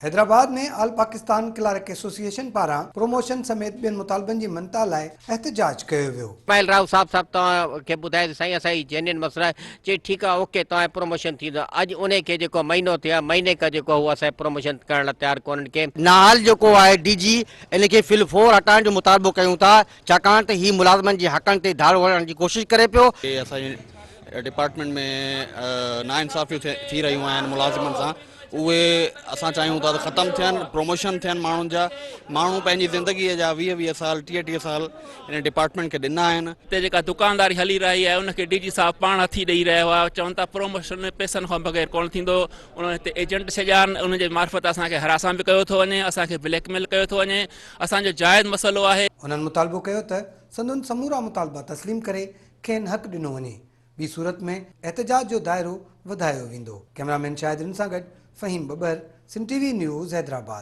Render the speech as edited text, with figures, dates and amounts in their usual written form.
हैदराबाद में all Pakistan clerk association पारां promotion समेत ॿियनि मुतालबनि जी मनता लाइ एहतजाज कयो वियो। इस्माइल राव साहब तव्हांखे ॿुधाए साईं असांजी जेन्युइन मसइला आहे चई ठीकु आहे ओके तव्हां प्रमोशन थींदो अॼु उन खे जेको महीनो थियो महीने खां जेको उहो असांजे प्रमोशन करण लाइ तयारु कोन्हनि के नाल जेको आहे डीजी इन खे फिलफोर हटाइण जो मुतालबो कयूं था छाकाणि त ही मुलाज़िमनि जे हक़नि ते धाड़ हणण जी कोशिशि करे पियो। असांजे डिपार्टमेंट में नाइंसाफ़ियूं थी रहियूं आहिनि मुलाज़िमनि सां, उहे असां चाहियूं था त ख़तमु थियनि, प्रमोशन थियनि माण्हुनि जा। माण्हू पंहिंजी ज़िंदगीअ जा 20-20 साल 30-30 साल इन डिपार्टमेंट खे ॾिना आहिनि। हिते जेका दुकानदारी हली रही आहे उनखे डीजी साहब पाण हथी ॾेई रहियो आहे, चवनि था प्रमोशन पैसनि खां बग़ैर कोन थींदो। उन्हनि हिते एजेंट छॾिया आहिनि, उनजे मार्फत असांखे हरासां बि कयो थो वञे, असांखे ब्लैकमेल कयो थो वञे। असांजो जाइज़ मसइलो आहे। उन्हनि मुतालबो कयो त संदुनि समूरा मुतालबा तस्लीम करे खेनि हक़ ॾिनो वञे, ॿी सूरत में एहतजाज जो दाइरो वधायो वेंदो। कैमरामैन शाहिद सां गॾु फ़हीम बबर, सिंध टीवी न्यूज़, हैदराबाद।